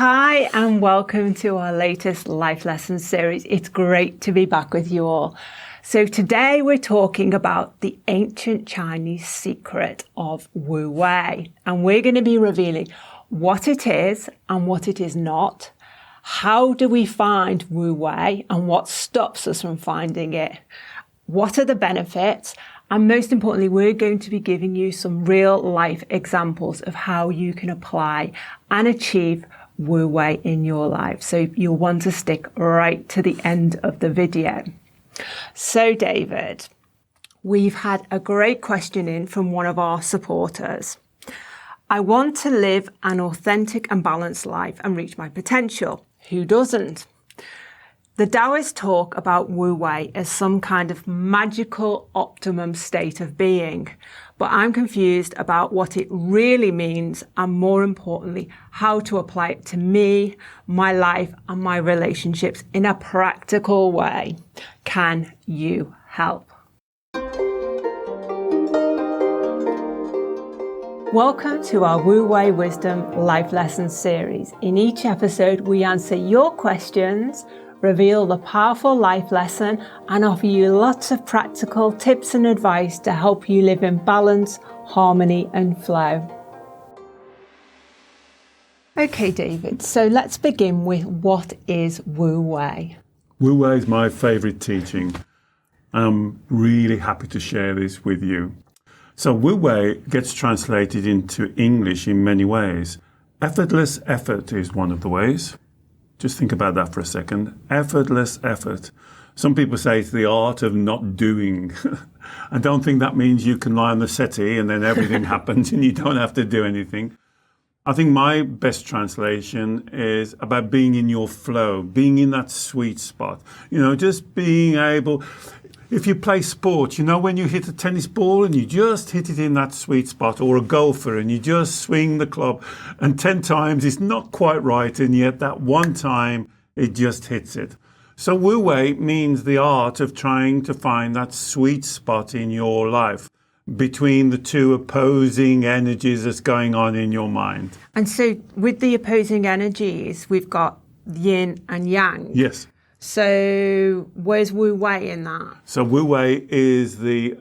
Hi and welcome to our latest Life Lessons series. It's great to be back with you all. So today we're talking about the ancient Chinese secret of Wu Wei, and we're going to be revealing what it is and what it is not. How do we find Wu Wei and what stops us from finding it? What are the benefits? And most importantly, we're going to be giving you some real life examples of how you can apply and achieve Wu Wei in your life. So you'll want to stick right to the end of the video. So David, we've had a great question in from one of our supporters. I want to live an authentic and balanced life and reach my potential. Who doesn't? The Taoists talk about Wu Wei as some kind of magical optimum state of being, but I'm confused about what it really means and, more importantly, how to apply it to me, my life and my relationships in a practical way. Can you help? Welcome to our Wu Wei Wisdom Life Lessons series. In each episode, we answer your questions, reveal the powerful life lesson, and offer you lots of practical tips and advice to help you live in balance, harmony, and flow. Okay, David, so let's begin with what is Wu Wei? Wu Wei is my favourite teaching. I'm really happy to share this with you. So Wu Wei gets translated into English in many ways. Effortless effort is one of the ways. Just think about that for a second. Effortless effort. Some people say it's the art of not doing. I don't think that means you can lie on the settee and then everything happens and you don't have to do anything. I think my best translation is about being in your flow, being in that sweet spot. Just being able... If you play sports, when you hit a tennis ball and you just hit it in that sweet spot, or a golfer and you just swing the club and 10 times it's not quite right, and yet that one time it just hits it. So Wu Wei means the art of trying to find that sweet spot in your life between the two opposing energies that's going on in your mind. And so with the opposing energies, we've got yin and yang. Yes. So where's Wu Wei in that? So Wu Wei is the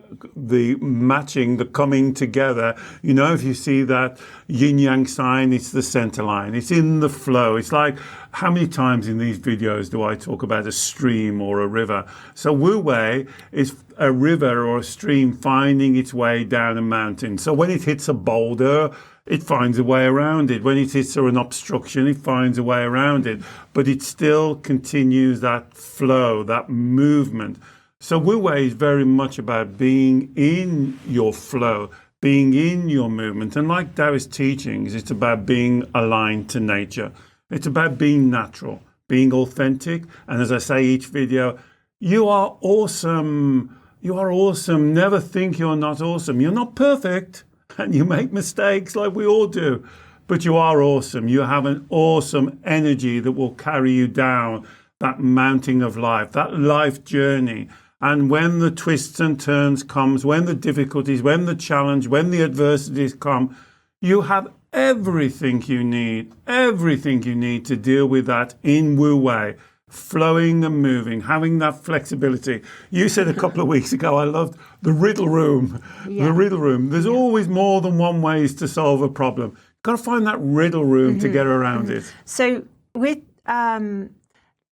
matching, the coming together. If you see that yin yang sign, it's the center line. It's in the flow. It's like, how many times in these videos do I talk about a stream or a river? So Wu Wei is a river or a stream finding its way down a mountain. So when it hits a boulder, it finds a way around it. When it hits an obstruction, it finds a way around it. But it still continues that flow, that movement. So Wu Wei is very much about being in your flow, being in your movement. And like Taoist teachings, it's about being aligned to nature. It's about being natural, being authentic. And as I say each video, you are awesome. You are awesome. Never think you're not awesome. You're not perfect. And you make mistakes like we all do, but you are awesome. You have an awesome energy that will carry you down that mountain of life, that life journey. And when the twists and turns comes, when the difficulties, when the challenge, when the adversities come, you have everything you need to deal with that in Wu Wei. Flowing and moving, having that flexibility. You said a couple of weeks ago, I loved the riddle room. Yeah. The riddle room. There's always more than one ways to solve a problem. You've got to find that riddle room to get around it. So with, I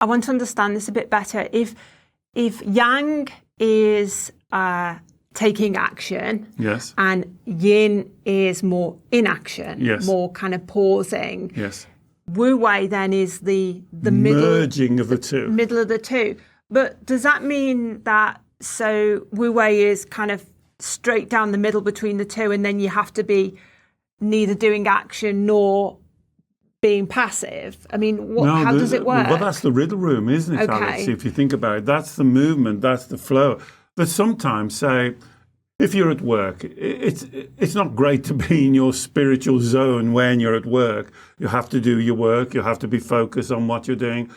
want to understand this a bit better. If yang is taking action, yes, and yin is more inaction, yes, more kind of pausing, yes. Wu Wei then is the merging of the two. Middle of the two. But does that mean that, so Wu Wei is kind of straight down the middle between the two, and then you have to be neither doing action nor being passive? I mean, how does it work? Well, that's the riddle room, isn't it, okay. Alex? If you think about it, that's the movement, that's the flow. But sometimes, say, if you're at work, it's not great to be in your spiritual zone when you're at work. You have to do your work. You have to be focused on what you're doing.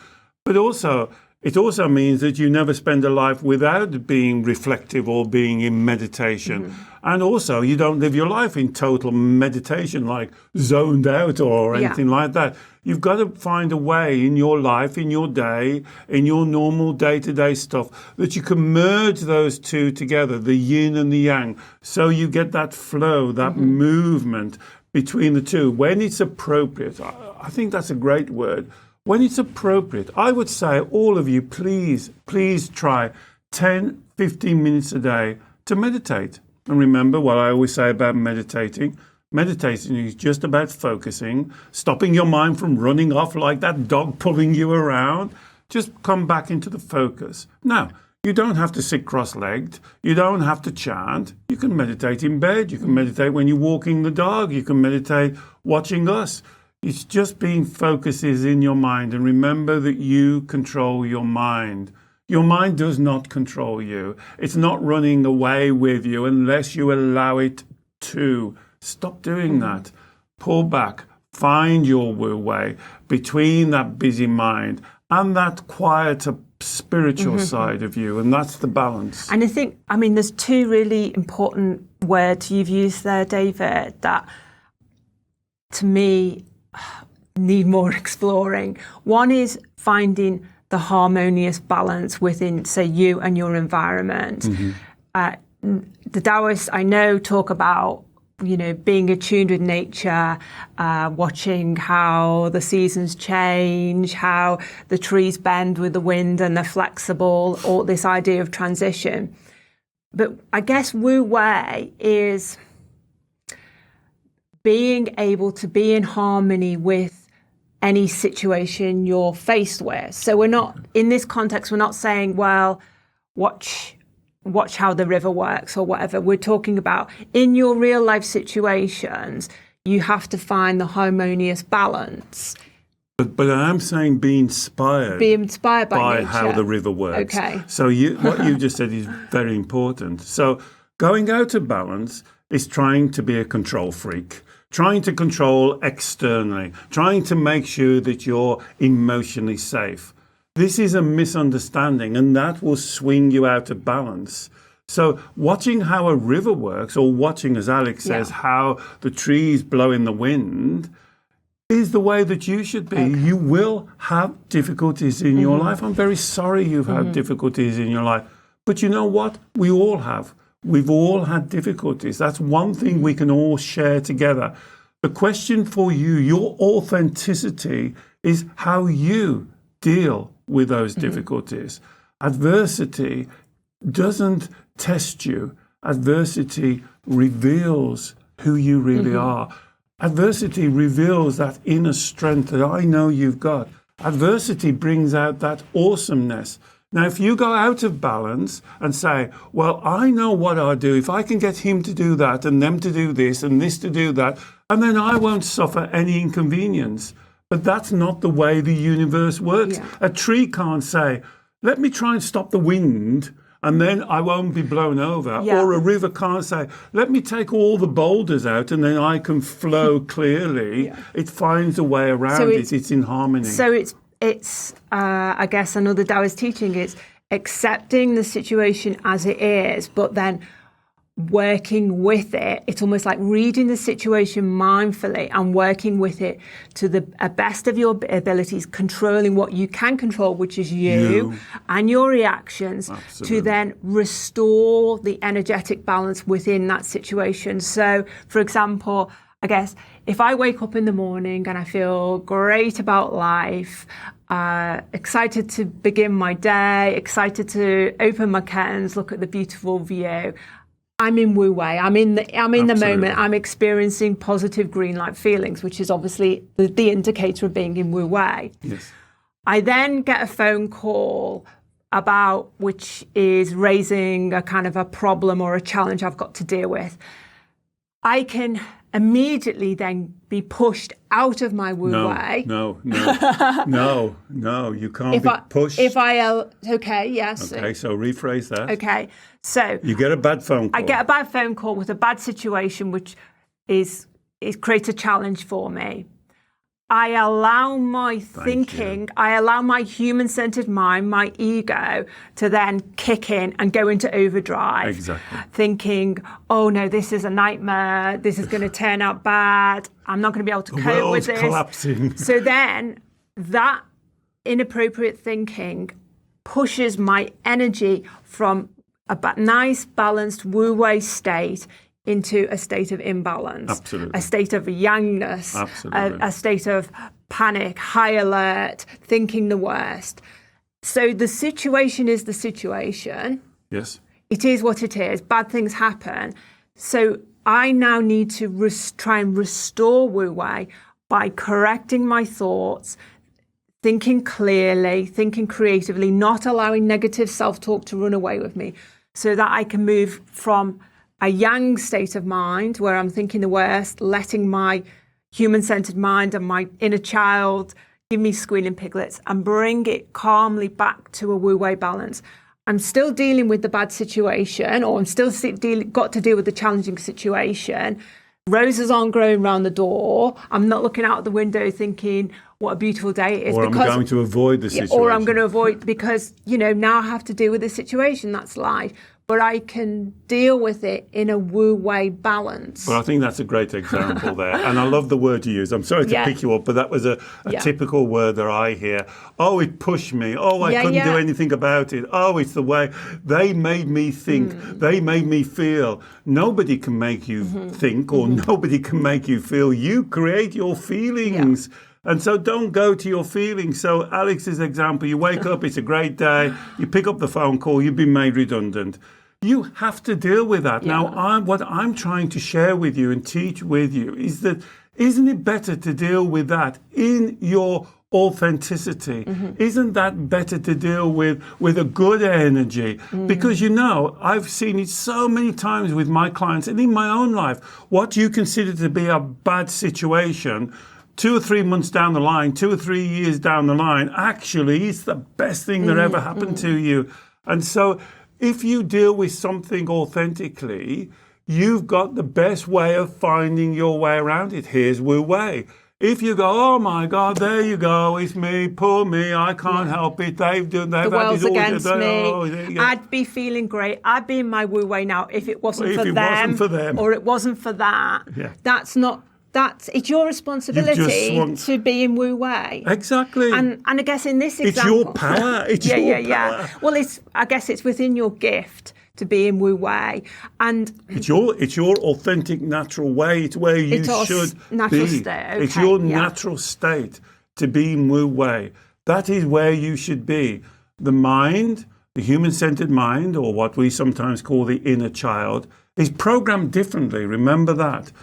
But also, It also means that you never spend a life without being reflective or being in meditation. And also, you don't live your life in total meditation, like zoned out or anything like that. You've got to find a way in your life, in your day, in your normal day-to-day stuff, that you can merge those two together, the yin and the yang, so you get that flow, that movement between the two when it's appropriate. I think that's a great word. When it's appropriate, I would say, all of you, please try 10, 15 minutes a day to meditate. And remember what I always say about meditating. Meditating is just about focusing, stopping your mind from running off like that dog pulling you around. Just come back into the focus. Now, you don't have to sit cross-legged. You don't have to chant. You can meditate in bed. You can meditate when you're walking the dog. You can meditate watching us. It's just being focuses in your mind. And remember that you control your mind. Your mind does not control you. It's not running away with you unless you allow it to. Stop doing that. Pull back. Find your Wu Wei between that busy mind and that quieter spiritual side of you. And that's the balance. And I think, there's two really important words you've used there, David, that to me need more exploring. One is finding the harmonious balance within, say, you and your environment. The Taoists, I know, talk about, being attuned with nature, watching how the seasons change, how the trees bend with the wind and they're flexible, all this idea of transition. But I guess Wu Wei is being able to be in harmony with any situation you're faced with. So we're not, in this context, we're not saying, well, watch how the river works or whatever. We're talking about in your real life situations, you have to find the harmonious balance. But I'm saying be inspired by nature. How the river works. Okay. So what you just said is very important. So going out of balance is trying to be a control freak, trying to control externally, trying to make sure that you're emotionally safe. This is a misunderstanding, and that will swing you out of balance. So watching how a river works, or watching, as Alex says, how the trees blow in the wind, is the way that you should be. Okay. You will have difficulties in your life. I'm very sorry you've had difficulties in your life. But you know what? We all have. We've all had difficulties. That's one thing we can all share together. The question for you, your authenticity, is how you deal with those difficulties. Adversity doesn't test you. Adversity reveals who you really are. Adversity reveals that inner strength that I know you've got. Adversity brings out that awesomeness. Now, if you go out of balance and say, well, I know what I'll do. If I can get him to do that and them to do this and this to do that, and then I won't suffer any inconvenience. But that's not the way the universe works. Yeah. A tree can't say, let me try and stop the wind and then I won't be blown over. Yeah. Or a river can't say, let me take all the boulders out and then I can flow clearly. Yeah. It finds a way around it. It's in harmony. So it's I guess another Taoist teaching is accepting the situation as it is, but then working with it. It's almost like reading the situation mindfully and working with it to the best of your abilities, controlling what you can control, which is you and your reactions. Absolutely. To then restore the energetic balance within that situation. So, for example, I guess if I wake up in the morning and I feel great about life, excited to begin my day, excited to open my curtains, look at the beautiful view, I'm in Wu Wei. I'm in the moment. I'm experiencing positive green light feelings, which is obviously the indicator of being in Wu Wei. Yes. I then get a phone call about which is raising a kind of a problem or a challenge I've got to deal with. I can immediately then be pushed out of my Wu Wei. No, you can't be pushed. Okay, yes. Okay, so rephrase that. Okay, so you get a bad phone call. I get a bad phone call with a bad situation, which creates a challenge for me. I allow my thinking, I allow my human-centered mind, my ego, to then kick in and go into overdrive. Exactly. Thinking, oh no, this is a nightmare. This is going to turn out bad. I'm not going to be able to cope with this. Collapsing. So then that inappropriate thinking pushes my energy from a nice, balanced Wu Wei state into a state of imbalance, Absolutely. a state of yangness, a state of panic, high alert, thinking the worst. So the situation is the situation. Yes. It is what it is. Bad things happen. So I now need to try and restore Wu Wei by correcting my thoughts, thinking clearly, thinking creatively, not allowing negative self-talk to run away with me, so that I can move from a yang state of mind where I'm thinking the worst, letting my human-centered mind and my inner child give me squealing piglets, and bring it calmly back to a Wu Wei balance. I'm still dealing with the bad situation, or I'm still got to deal with the challenging situation. Roses aren't growing around the door. I'm not looking out the window thinking, what a beautiful day it is. Or I'm going to avoid the situation. Or I'm going to avoid, because, now I have to deal with the situation. That's life. But I can deal with it in a Wu Wei balance. Well, I think that's a great example there. And I love the word you use. I'm sorry to pick you up, but that was a typical word that I hear. Oh, it pushed me. Oh, I couldn't do anything about it. Oh, it's the way they made me think. They made me feel. Nobody can make you think, or nobody can make you feel. You create your feelings. Yeah. And so don't go to your feelings. So Alex's example, you wake up, it's a great day, you pick up the phone call, you've been made redundant. You have to deal with that. Yeah. Now, what I'm trying to share with you and teach with you is that, isn't it better to deal with that in your authenticity? Isn't that better to deal with a good energy? Because, I've seen it so many times with my clients and in my own life. What you consider to be a bad situation, 2 or 3 months down the line, 2 or 3 years down the line, actually, it's the best thing that ever happened to you. And so if you deal with something authentically, you've got the best way of finding your way around it. Here's Wu Wei. If you go, oh my God, there you go, it's me, poor me, I can't help it, they've the world's against me, I'd be feeling great, I'd be in my Wu Wei now if it wasn't for them, or it wasn't for that. It's your responsibility to be in Wu Wei. Exactly. And I guess in this example, it's your power. It's your power. Well, I guess it's within your gift to be in Wu Wei, and it's your authentic natural way. It's where you should natural be. State. Okay. It's your natural state to be in Wu Wei. That is where you should be. The mind, the human-centered mind, or what we sometimes call the inner child, is programmed differently. Remember that.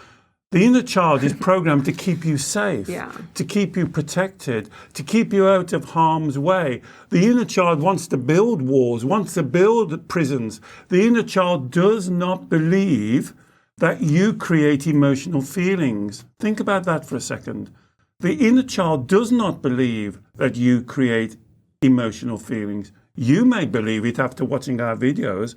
The inner child is programmed to keep you safe, to keep you protected, to keep you out of harm's way. The inner child wants to build walls, wants to build prisons. The inner child does not believe that you create emotional feelings. Think about that for a second. The inner child does not believe that you create emotional feelings. You may believe it after watching our videos,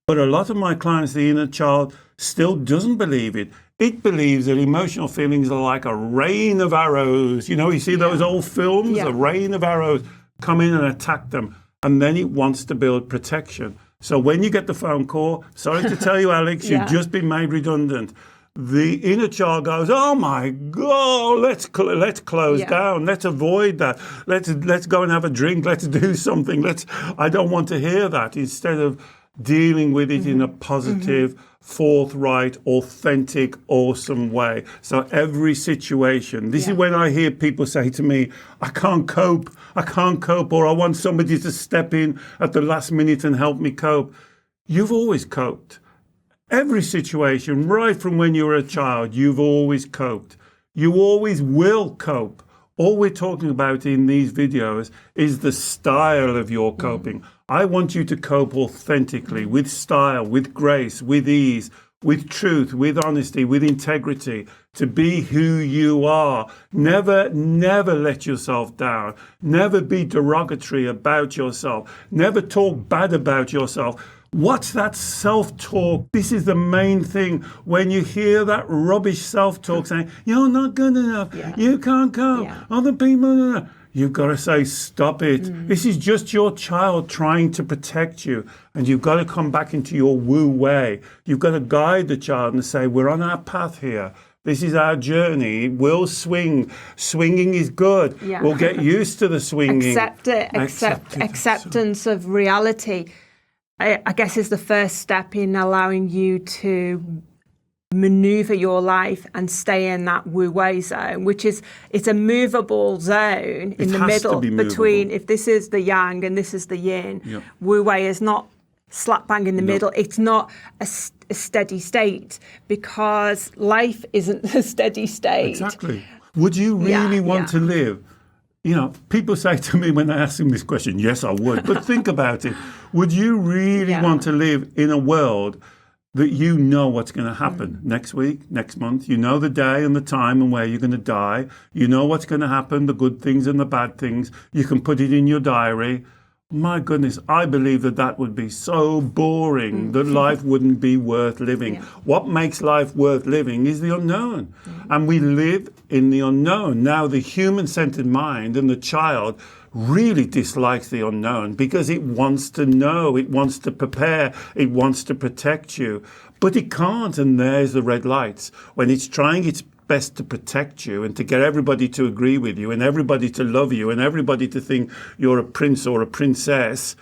but a lot of my clients, the inner child still doesn't believe it. It believes that emotional feelings are like a rain of arrows. You see those old films, a rain of arrows come in and attack them. And then it wants to build protection. So when you get the phone call, sorry to tell you, Alex, you've just been made redundant. The inner child goes, oh my God, let's close down. Let's avoid that. Let's go and have a drink. Let's do something. I don't want to hear that. Instead of dealing with it in a positive, forthright, authentic, awesome way. So every situation, this is when I hear people say to me, I can't cope, or I want somebody to step in at the last minute and help me cope. You've always coped. Every situation, right from when you were a child, you've always coped. You always will cope. All we're talking about in these videos is the style of your coping. I want you to cope authentically, with style, with grace, with ease, with truth, with honesty, with integrity, to be who you are. Never let yourself down. Never be derogatory about yourself. Never talk bad about yourself. Watch that self-talk. This is the main thing. When you hear that rubbish self-talk saying, you're not good enough, you can't come, other people, you've got to say, stop it. This is just your child trying to protect you. And you've got to come back into your Wu Wei. You've got to guide the child and say, we're on our path here. This is our journey. We'll swing. Swinging is good. Yeah. We'll get used to the swinging. Accept it. Acceptance of reality, I guess, is the first step in allowing you to maneuver your life and stay in that Wu Wei zone, which is, it's a movable zone in the middle between, if this is the yang and this is the yin, Wu Wei is not slap bang in the middle. It's not a steady state, because life isn't a steady state. Exactly. Would you really want to live? You know, people say to me when I ask them this question, yes, I would. But think about it. Would you really want to live in a world that you know what's going to happen next week, next month? You know the day and the time and where you're going to die. You know what's going to happen, the good things and the bad things. You can put it in your diary. My goodness, I believe that would be so boring that life wouldn't be worth living. What makes life worth living is the unknown. And we live in the unknown. Now, the human-centered mind and the child really dislikes the unknown because it wants to know, it wants to prepare, it wants to protect you. But it can't, and there's the red lights. When it's trying its best to protect you and to get everybody to agree with you and everybody to love you and everybody to think you're a prince or a princess,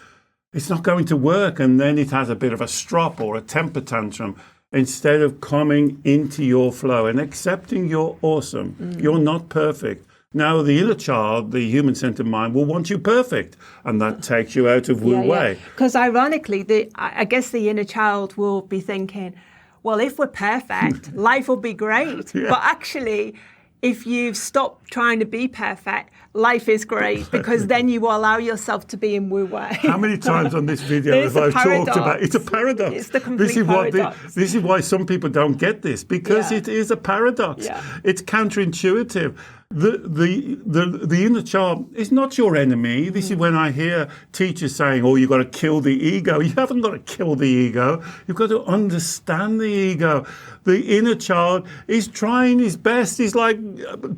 it's not going to work. And then it has a bit of a strop or a temper tantrum instead of coming into your flow and accepting you're awesome. You're not perfect. Now, the inner child, the human-centered mind, will want you perfect, and that takes you out of Wu Wei. Because ironically, I guess the inner child will be thinking, well, if we're perfect, life will be great. But actually, if you stop trying to be perfect, life is great, because then you will allow yourself to be in Wu Wei. How many times on this video have I talked about it's a paradox? It's the complete paradox. This is why some people don't get this, because it is a paradox. It's counterintuitive. The inner child is not your enemy. This is when I hear teachers saying, oh, you've got to kill the ego. You haven't got to kill the ego. You've got to understand the ego. The inner child is trying his best. He's like,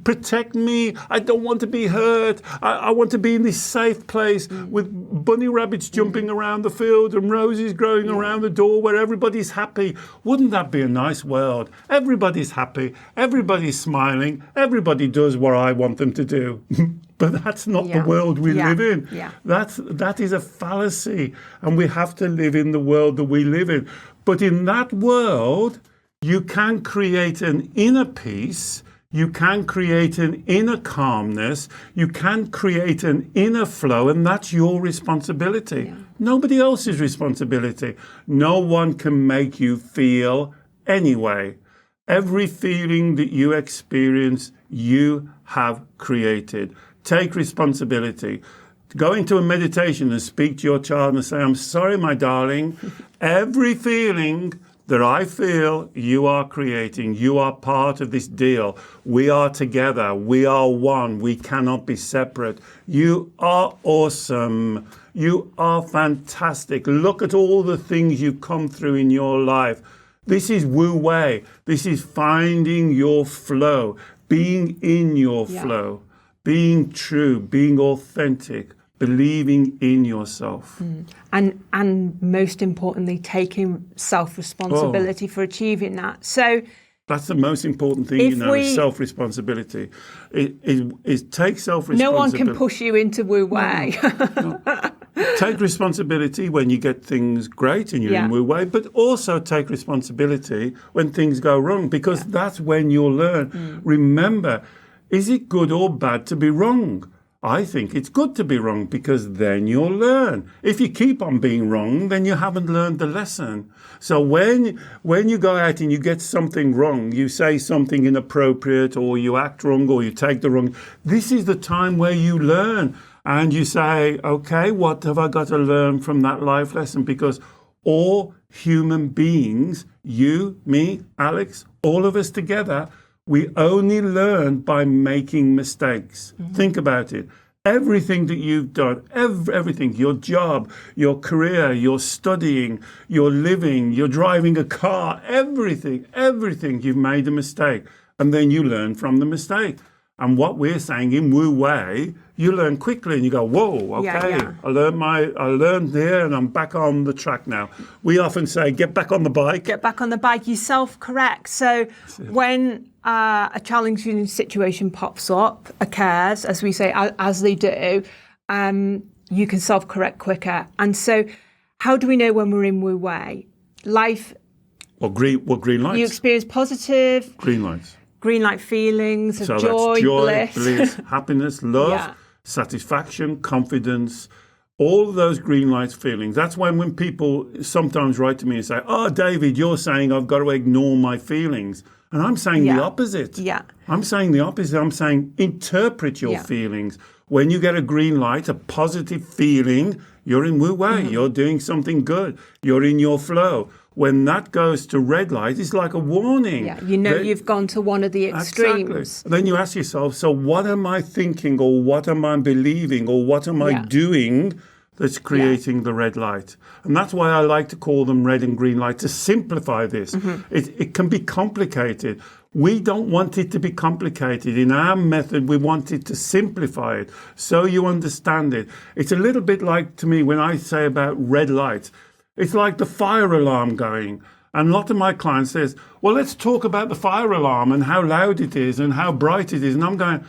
protect me. I don't want to be hurt. I want to be in this safe place with bunny rabbits jumping around the field and roses growing around the door where everybody's happy. Wouldn't that be a nice world? Everybody's happy. Everybody's smiling. Everybody does what I want them to do. But that's not the world we live in. That is a fallacy. And we have to live in the world that we live in. But in that world, you can create an inner peace. You can create an inner calmness. You can create an inner flow, and that's your responsibility. Nobody else's responsibility. No one can make you feel anyway. Every feeling that you experience, you have created. Take responsibility. Go into a meditation and speak to your child and say, I'm sorry, my darling. Every feeling that I feel, you are creating. You are part of this deal. We are together. We are one. We cannot be separate. You are awesome. You are fantastic. Look at all the things you've come through in your life. This is Wu Wei. This is finding your flow, being in your flow, being true, being authentic, believing in yourself. And most importantly, taking self-responsibility for achieving that. So that's the most important thing, self-responsibility. Is take self-responsibility. No one can push you into Wu Wei. No. Take responsibility when you get things great and you're in Wu Wei, but also take responsibility when things go wrong, because that's when you'll learn. Remember, is it good or bad to be wrong? I think it's good to be wrong, because then you'll learn. If you keep on being wrong, then you haven't learned the lesson. So when you go out and you get something wrong, you say something inappropriate, or you act wrong, or you take the wrong, this is the time where you learn. And you say, okay, what have I got to learn from that life lesson? Because all human beings, you, me, Alex, all of us together, we only learn by making mistakes. Think about it. everything that you've done, everything, your job, your career, your studying, your living, you're driving a car, everything, you've made a mistake. And then you learn from the mistake. And what we're saying in Wu Wei, you learn quickly and you go, whoa, okay, I learned here and I'm back on the track now. We often say, get back on the bike. Get back on the bike, you self-correct. So when a challenging situation pops up, occurs, as we say, as they do, you can self-correct quicker. And so how do we know when we're in Wu Wei? Life... What green lights? You experience positive... Green lights. Green light feelings of so joy, that's joy, bliss, happiness, love, satisfaction, confidence, all of those green lights feelings. That's when people sometimes write to me and say, oh, David, you're saying I've got to ignore my feelings. And I'm saying the opposite. Yeah. I'm saying the opposite. I'm saying interpret your feelings. When you get a green light, a positive feeling, you're in Wu Wei. You're doing something good. You're in your flow. When that goes to red light, it's like a warning. Yeah, you've gone to one of the extremes. Exactly. Then you ask yourself, so what am I thinking or what am I believing or what am I doing that's creating the red light? And that's why I like to call them red and green light, to simplify this. It can be complicated. We don't want it to be complicated. In our method, we want it to simplify it so you understand it. It's a little bit like, to me, when I say about red lights, it's like the fire alarm going. And a lot of my clients says, well, let's talk about the fire alarm and how loud it is and how bright it is. And I'm going,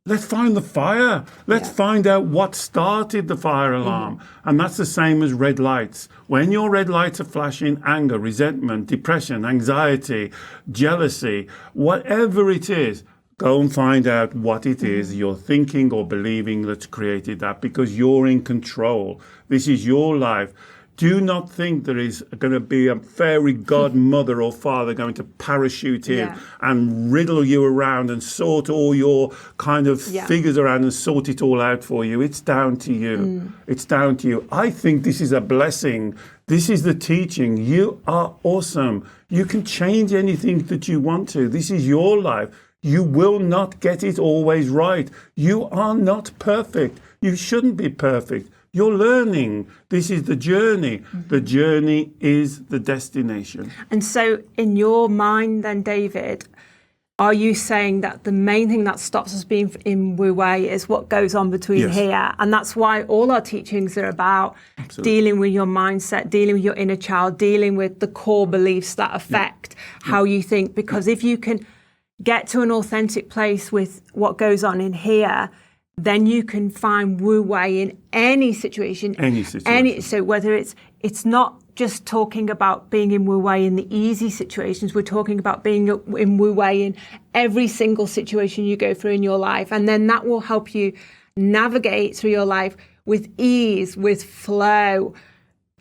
let's find the fire. Let's find out what started the fire alarm. And that's the same as red lights. When your red lights are flashing, anger, resentment, depression, anxiety, jealousy, whatever it is, go and find out what it is you're thinking or believing that's created that, because you're in control. This is your life. Do not think there is going to be a fairy godmother or father going to parachute in and riddle you around and sort all your kind of figures around and sort it all out for you. It's down to you. It's down to you. I think this is a blessing. This is the teaching. You are awesome. You can change anything that you want to. This is your life. You will not get it always right. You are not perfect. You shouldn't be perfect. You're learning. This is the journey. The journey is the destination. And so in your mind then, David, are you saying that the main thing that stops us being in Wu Wei is what goes on between here? And that's why all our teachings are about dealing with your mindset, dealing with your inner child, dealing with the core beliefs that affect how you think. Because if you can get to an authentic place with what goes on in here, then you can find Wu Wei in any situation. So whether it's not just talking about being in Wu Wei in the easy situations, we're talking about being in Wu Wei in every single situation you go through in your life. And then that will help you navigate through your life with ease, with flow,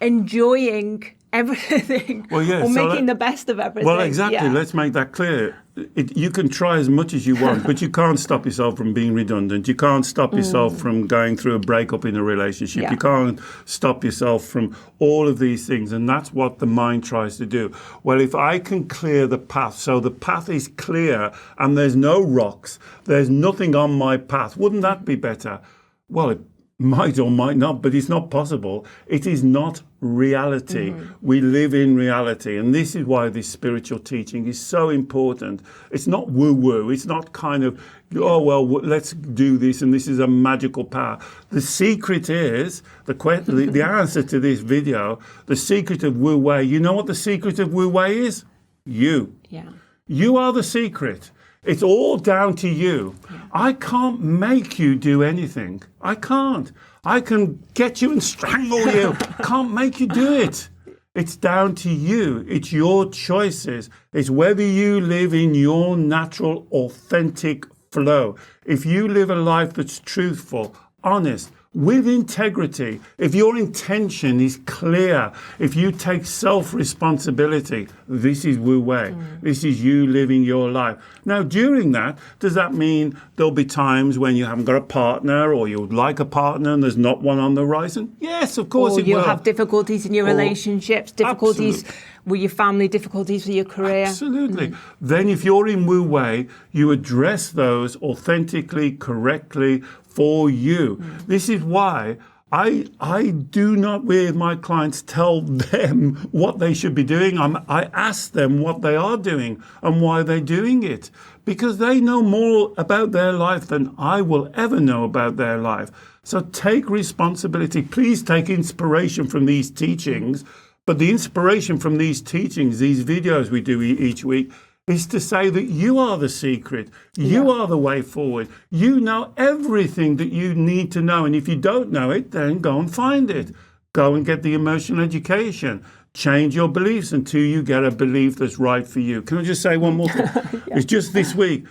enjoying everything, making the best of everything. Well, exactly. Let's make that clear. You can try as much as you want, but you can't stop yourself from being redundant. You can't stop yourself from going through a breakup in a relationship. You can't stop yourself from all of these things. And that's what the mind tries to do. Well, if I can clear the path, so the path is clear and there's no rocks, there's nothing on my path, wouldn't that be better? Well, it might or might not, but it's not possible. It is not reality. We live in reality. And this is why this spiritual teaching is so important. It's not woo-woo. It's not kind of, let's do this and this is a magical power. The secret is, the answer to this video, the secret of Wu Wei, you know what the secret of Wu Wei is? You. Yeah. You are the secret. It's all down to you. I can't make you do anything. I can't. I can get you and strangle you. Can't make you do it. It's down to you. It's your choices. It's whether you live in your natural, authentic flow. If you live a life that's truthful, honest, with integrity, if your intention is clear, if you take self-responsibility, this is Wu Wei. This is you living your life. Now, during that, does that mean there'll be times when you haven't got a partner or you'd like a partner and there's not one on the horizon? Yes, of course it will. Or you'll have difficulties in your relationships, difficulties with your family, difficulties with your career. Absolutely. Then if you're in Wu Wei, you address those authentically, correctly, for you. This is why I do not, with my clients, tell them what they should be doing. I ask them what they are doing and why they're doing it, because they know more about their life than I will ever know about their life. So take responsibility. Please take inspiration from these teachings. But the inspiration from these teachings, these videos we do each week, is to say that you are the secret. You are the way forward. You know everything that you need to know. And if you don't know it, then go and find it. Go and get the emotional education. Change your beliefs until you get a belief that's right for you. Can I just say one more thing? It's just this week.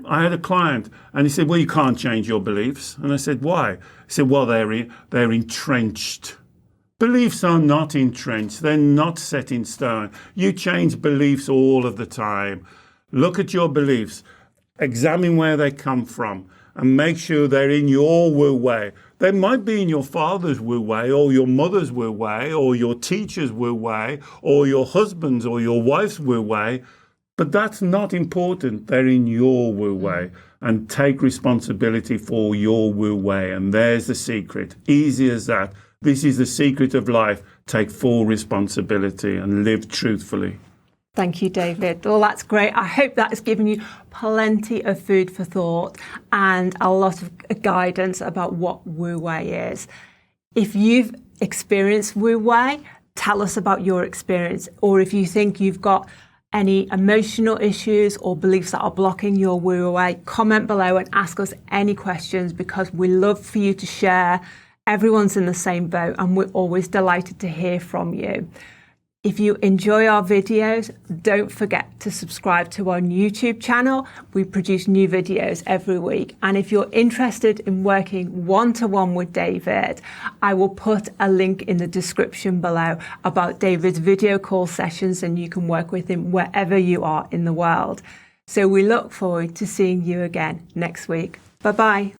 I had a client and he said, well, you can't change your beliefs. And I said, why? He said, well, they're entrenched. Beliefs are not entrenched. They're not set in stone. You change beliefs all of the time. Look at your beliefs. Examine where they come from and make sure they're in your Wu Wei. They might be in your father's Wu Wei or your mother's Wu Wei or your teacher's Wu Wei or your husband's or your wife's Wu Wei, but that's not important. They're in your Wu Wei. And take responsibility for your Wu Wei. And there's the secret. Easy as that. This is the secret of life. Take full responsibility and live truthfully. Thank you, David. Well, that's great. I hope that has given you plenty of food for thought and a lot of guidance about what Wu Wei is. If you've experienced Wu Wei, tell us about your experience. Or if you think you've got any emotional issues or beliefs that are blocking your Wu Wei, comment below and ask us any questions, because we love for you to share. Everyone's in the same boat and we're always delighted to hear from you. If you enjoy our videos, don't forget to subscribe to our YouTube channel. We produce new videos every week. And if you're interested in working one-to-one with David, I will put a link in the description below about David's video call sessions, and you can work with him wherever you are in the world. So we look forward to seeing you again next week. Bye-bye.